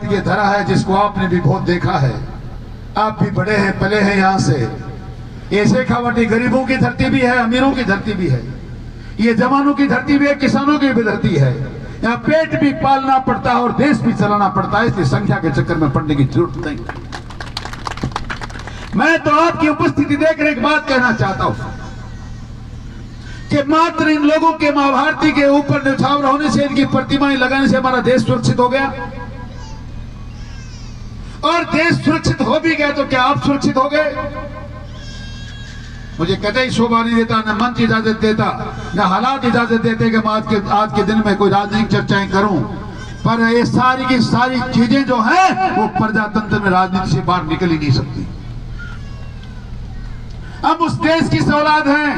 ये धरा है जिसको आपने भी बहुत देखा है, आप भी बड़े हैं पले हैं यहाँ से। ये शेखावाटी गरीबों की धरती भी है, अमीरों की धरती भी है, ये जवानों की धरती भी है, किसानों की भी धरती है। यहाँ पेट भी पालना पड़ता है और देश भी चलाना पड़ता है, इसलिए संख्या के चक्कर में पड़ने की जरूरत नहीं। मैं तो आपकी उपस्थिति देखकर एक बात कहना चाहता हूं कि मात्र इन लोगों के मां भारती के ऊपर न्यौछावर होने से, इनकी प्रतिमाएं लगाने से हमारा देश सुरक्षित हो गया। और देश सुरक्षित हो भी गया तो क्या आप सुरक्षित हो गए? मुझे कतई शोभा नहीं देता, न मंच इजाजत देता, न हालात इजाजत देते कि मैं आज के दिन में कोई राजनीतिक चर्चाएं करूं, पर ये सारी की सारी चीजें जो हैं वो प्रजातंत्र में राजनीति से बाहर निकल ही नहीं सकती। हम उस देश की औलाद हैं,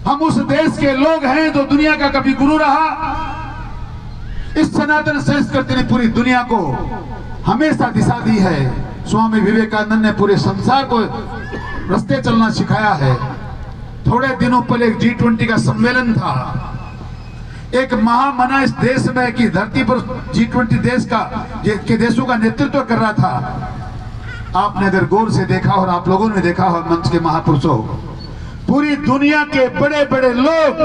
हम उस देश के लोग हैं जो दुनिया का कभी गुरु रहा। इस सनातन संस्कृति ने पूरी दुनिया को हमेशा दिशा दी है। स्वामी विवेकानंद ने पूरे संसार को रास्ते चलना सिखाया है। थोड़े दिनों पहले एक G20 का सम्मेलन था, एक महामना इस देश में की धरती पर G20 देश के देशों का नेतृत्व कर रहा था। आपने अगर गौर से देखा और आप लोगों ने देखा हो, मंच के महापुरुषों, पूरी दुनिया के बड़े बड़े लोग,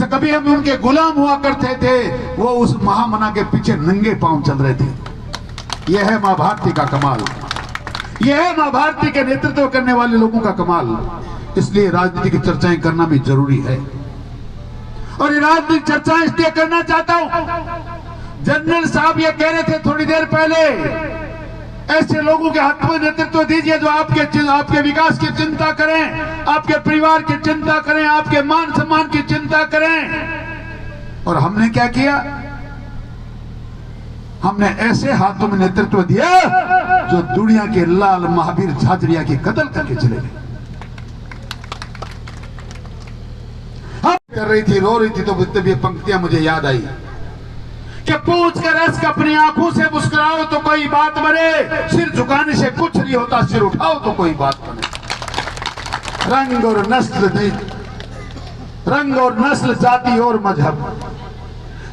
कभी हम उनके गुलाम हुआ करते थे, वो उस महामना के पीछे नंगे पांव चल रहे थे। यह है मां भारती का कमाल, यह है मां भारती के नेतृत्व करने वाले लोगों का कमाल। इसलिए राजनीति की चर्चाएं करना भी जरूरी है। और ये राजनीतिक चर्चाएं इसलिए करना चाहता हूं, जनरल साहब ये कह रहे थे थोड़ी देर पहले, ऐसे लोगों के हाथ में नेतृत्व दीजिए जो आपके विकास की चिंता करें, आपके परिवार की चिंता करें, आपके मान सम्मान की चिंता करें। और हमने क्या किया? हमने ऐसे हाथों में नेतृत्व दिया जो दुनिया के लाल महावीर झाझड़िया की कत्ल करके चले गए। हम कर रही थी, रो रही थी, तो तब ये पंक्तियां मुझे याद आई कि पूछ कर रस अपनी आंखों से मुस्कुराओ तो कोई बात बने, सिर झुकाने से कुछ नहीं होता, सिर उठाओ तो कोई बात बने। रंग और नस्ल नहीं, रंग और नस्ल, जाति और मजहब,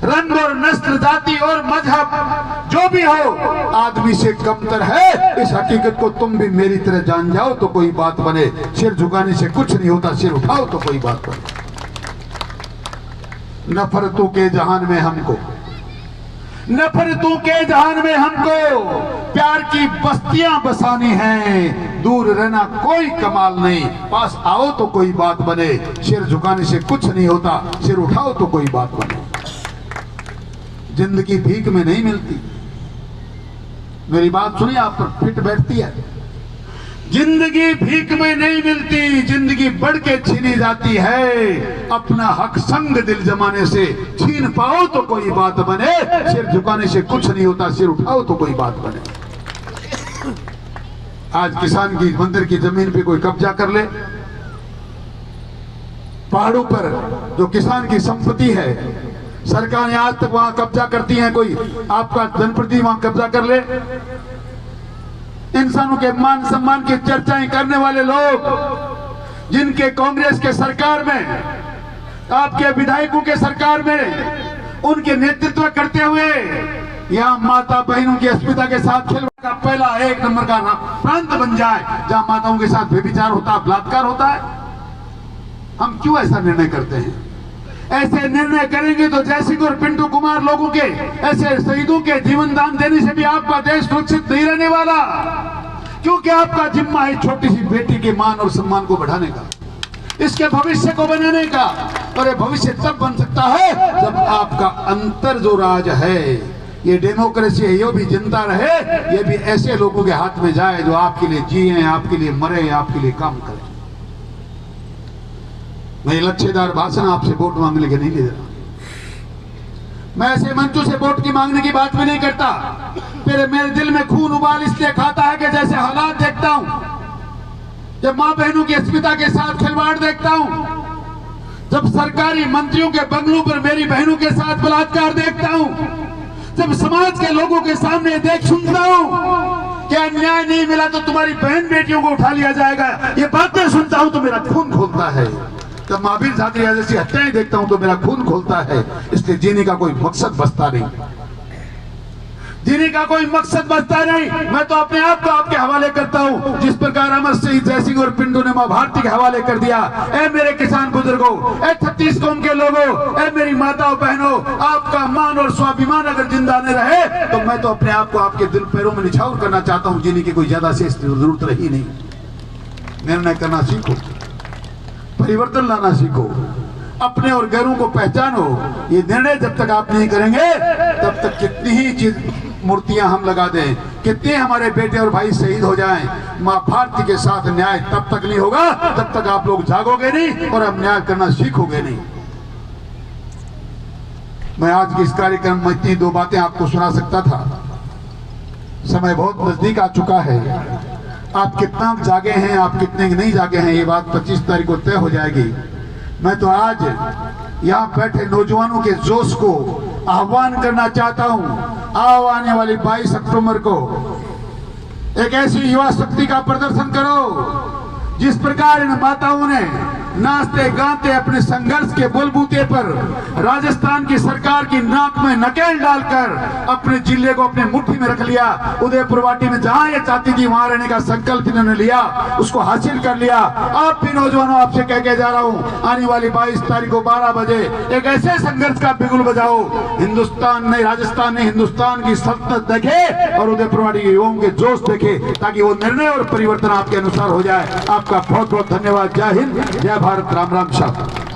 रंग और नस्ल, जाति और मजहब जो भी हो, आदमी से कमतर है, इस हकीकत को तुम भी मेरी तरह जान जाओ तो कोई बात बने। सिर झुकाने से कुछ नहीं होता, सिर उठाओ तो कोई बात बने। नफरतों के जहान में हमको, नफरतों के जहान में हमको प्यार की बस्तियां बसानी हैं। दूर रहना कोई कमाल नहीं, पास आओ तो कोई बात बने। सिर झुकाने से कुछ नहीं होता, सिर उठाओ तो कोई बात बने। जिंदगी भीख में नहीं मिलती, मेरी बात सुनिए, आप पर फिट बैठती है। जिंदगी भीख में नहीं मिलती, जिंदगी बढ़ के छीनी जाती है। अपना हक संग दिल जमाने से छीन पाओ तो कोई बात बने। सिर झुकाने से कुछ नहीं होता, सिर उठाओ तो कोई बात बने। आज किसान की मंदिर की जमीन पे कोई कब्जा कर ले, पहाड़ों पर जो किसान की संपत्ति है, सरकार आज तक वहां कब्जा करती है, कोई आपका जनप्रतिनिधि वहां कब्जा कर ले। इंसानों के मान सम्मान की चर्चाएं करने वाले लोग, जिनके कांग्रेस के सरकार में, आपके विधायकों के सरकार में, उनके नेतृत्व करते हुए यहाँ माता बहनों की अस्मिता के साथ खिलवाड़ का पहला एक नंबर का प्रांत बन जाए, जहां माताओं के साथ व्यभिचार होता है, बलात्कार होता है। हम क्यों ऐसा निर्णय करते हैं? ऐसे निर्णय करेंगे तो जयसिंह और पिंटू कुमार लोगों के, ऐसे शहीदों के जीवन दान देने से भी आपका देश सुरक्षित नहीं रहने वाला, क्योंकि आपका जिम्मा है छोटी सी बेटी के मान और सम्मान को बढ़ाने का, इसके भविष्य को बनाने का। और ये भविष्य तब बन सकता है जब आपका अंतर जो राज है, ये डेमोक्रेसी है, ये भी जिंदा रहे, ये भी ऐसे लोगों के हाथ में जाए जो आपके लिए जिए, आपके लिए मरे, आपके लिए काम करें। मैं लच्छेदार भाषण आपसे वोट मांगने के नहीं दे रहा, मैं ऐसे मंचों से वोट की मांगने की बात भी नहीं करता। फिर मेरे दिल में खून उबाल इसलिए खाता है कि जैसे हालात देखता हूं, जब मां बहनों की अस्मिता के साथ खिलवाड़ देखता हूं, जब सरकारी मंत्रियों के बंगलों पर मेरी बहनों के साथ बलात्कार देखता हूं, जब समाज के लोगों के सामने देख सुनता हूं कि अन्याय नहीं मिला तो तुम्हारी बहन बेटियों को उठा लिया जाएगा, ये बातें सुनता हूं तो मेरा खून खोलता है। जब महावीर झाझड़िया जैसी हत्याएं देखता हूं तो मेरा खून खोलता है। इसलिए जीने का कोई मकसद बचता नहीं। जीने का कोई मकसद बचता नहीं। मैं तो अपने आप को आपके हवाले करता हूँ, जिस प्रकार अमर शहीद जय सिंह और पिंटू ने मां भारती के हवाले कर दिया। ए मेरे किसान बुजुर्गों, ए 36 कौम के लोगों, ए मेरी माताओं बहनों, आपका मान और स्वाभिमान अगर जिंदा न रहे तो मैं तो अपने आप को आपके दिल पैरों में निछावर करना चाहता हूँ। जीने की कोई ज्यादा से जरूरत रही नहीं। निर्णय करना सीखो, परिवर्तन लाना सीखो, अपने और गैरों को पहचानो। ये निर्णय जब तक आप नहीं करेंगे तब तक कितनी ही चीज मूर्तियां हम लगा दें, कितने हमारे बेटे और भाई शहीद हो जाएं, मां भारती के साथ न्याय तब तक नहीं होगा जब तक आप लोग जागोगे नहीं और अब न्याय करना सीखोगे नहीं। मैं आज के इस कार्यक्रम में इतनी 2 बातें आपको सुना सकता था। समय बहुत नजदीक आ चुका है। आप कितना जागे हैं, आप कितने नहीं जागे हैं, ये बात 25 तारीख को तय हो जाएगी। मैं तो आज यहाँ बैठे नौजवानों के जोश को आह्वान करना चाहता हूँ। आओ, आने वाली 22 अक्टूबर को एक ऐसी युवा शक्ति का प्रदर्शन करो जिस प्रकार इन माताओं ने नाचते गाते अपने संघर्ष के बलबूते पर राजस्थान की सरकार की नाक में नकेल डालकर अपने जिले को अपने मुट्ठी में रख लिया। उदयपुर वाटी में जहां ये चाहती थी वहां रहने का संकल्प इन्होंने लिया, उसको हासिल कर लिया। आप भी नौजवानों, आपसे कह के जा रहा हूं, आने वाली 22 तारीख को 12 बजे एक ऐसे संघर्ष का बिगुल बजाओ, हिंदुस्तान नहीं, राजस्थान ने हिंदुस्तान की सल्तनत देखे और उदयपुर वाटी के युवाओं के जोश देखे, ताकि वो निर्णय और परिवर्तन आपके अनुसार हो जाए। आपका बहुत बहुत धन्यवाद। जय हिंद, जय भारत, राम राम। साहब।